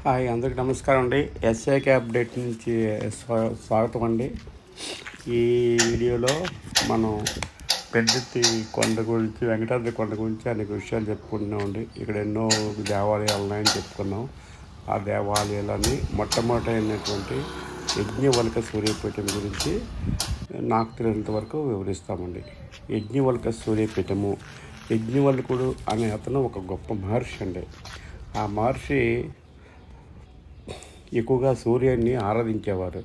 Hi అందరికి నమస్కారం అండి. ఎస్ఐకే అప్డేట్ నుంచి స్వాగతం అండి. ఈ వీడియోలో మనం పెద్దతి కొండ గురించి, వెంకటాద్రి కొండ గురించి అనేక విషయాలు చెప్పుకుంటున్నామండి. ఇక్కడ ఎన్నో దేవాలయాలు ఉన్నాయని చెప్పుకున్నాం. ఆ దేవాలయాలని మొట్టమొదటైనటువంటి యజ్ఞవల్క సూర్యపీఠం గురించి నాకు తెలిసినంత వరకు వివరిస్తామండి. యజ్ఞవల్క సూర్యపీఠము, యజ్ఞవల్కుడు అనే అతను ఒక గొప్ప మహర్షి అండి. ఆ మహర్షి ఎక్కువగా సూర్యుడిని ఆరాధించేవాడు.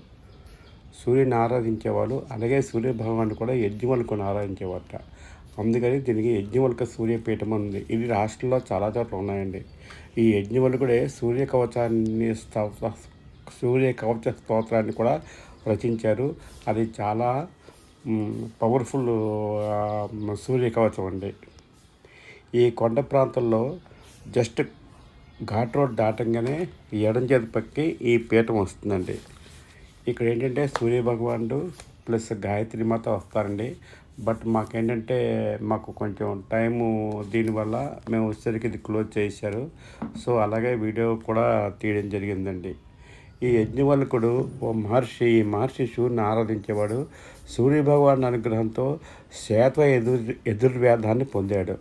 అలాగే సూర్య భగవానుడు కూడా యజ్ఞవల్కుని ఆరాధించేవారట. అందుకని దీనికి యజ్ఞవల్క సూర్యపీఠం ఉంది. ఇది రాష్ట్రంలో చాలా చోట్ల ఉన్నాయండి. ఈ యజ్ఞవల్కుడే సూర్య కవచ స్తోత్రాన్ని కూడా రచించారు. అది చాలా పవర్ఫుల్ సూర్య కవచం అండి. ఈ కొండ ప్రాంతంలో జస్ట్ ఘాట్ రోడ్ దాటంగానే ఎడం చేతి పక్కకి ఈ పీఠం వస్తుందండి. ఇక్కడ ఏంటంటే సూర్య భగవానుడు ప్లస్ గాయత్రి మాత వస్తారండి. బట్ మాకు కొంచెం టైము దీనివల్ల మేము వచ్చేసరికి ఇది క్లోజ్ చేశారు. సో అలాగే వీడియో కూడా తీయడం జరిగిందండి. ఈ యజ్ఞవల్కుడు ఓ మహర్షి. ఈ మహర్షి సూర్యుని ఆరాధించేవాడు. సూర్య భగవాను అనుగ్రహంతో శ్వేత యజుర్వేదాన్ని పొందాడు.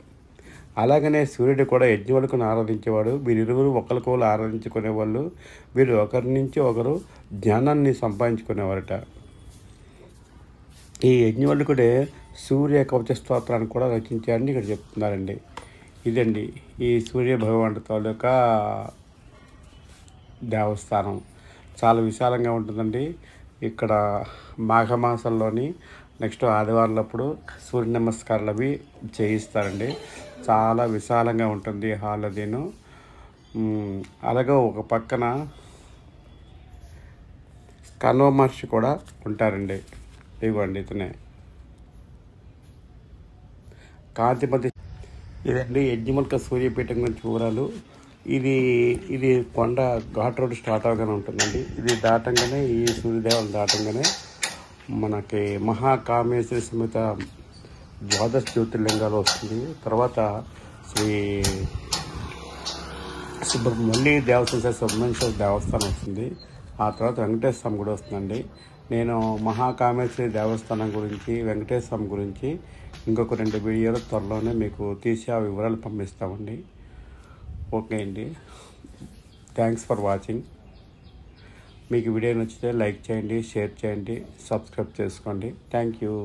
అలాగనే సూర్యుడు కూడా యజ్ఞవల్కుని ఆరాధించేవాడు. వీరిరువురు ఒకరికొకరు ఆరాధించుకునేవాళ్ళు. వీరు ఒకరి నుంచి ఒకరు జ్ఞానాన్ని సంపాదించుకునేవారట. ఈ యజ్ఞవల్కుడే సూర్య కవచ స్తోత్రాన్ని కూడా రచించారని ఇక్కడ చెప్తున్నారండి. ఇదండి ఈ సూర్య భగవానుడి తాలూకా దేవస్థానం. చాలా విశాలంగా ఉంటుందండి. ఇక్కడ మాఘమాసంలోని నెక్స్ట్ ఆదివారాలప్పుడు సూర్య నమస్కారాలు అవి చేయిస్తారండి. చాలా విశాలంగా ఉంటుంది హాల్ అదిను. అలాగే ఒక పక్కన కణవ మహర్షి కూడా ఉంటారండి. ఇవ్వండి ఇతనే కాంతిమతి. ఇదండి యజ్ఞవల్క సూర్యపీఠం గురించి వివరాలు. ఇది కొండ ఘాట్ రోడ్ స్టార్ట్ అవగానే ఉంటుందండి. ఇది దాటంగానే, ఈ సూర్యదేవులు దాటంగానే మనకి మహాకామేశ్వరి సమేత ద్వాదశ జ్యోతిర్లింగాలు వస్తుంది. తర్వాత మళ్ళీ సుబ్రహ్మణ్యేశ్వర దేవస్థానం వస్తుంది. ఆ తర్వాత వెంకటేశ్వర స్వామి కూడా వస్తుందండి. నేను మహాకామేశ్వరి దేవస్థానం గురించి, వెంకటేశ్వర స్వామి గురించి ఇంకొక 2 వీడియోలు త్వరలోనే మీకు తీసి ఆ వివరాలు పంపిస్తామండి. ఓకే అండి, థ్యాంక్స్ ఫర్ వాచింగ్. మీకు వీడియో నచ్చితే లైక్ చేయండి, షేర్ చేయండి, సబ్స్క్రైబ్ చేసుకోండి. Thank you.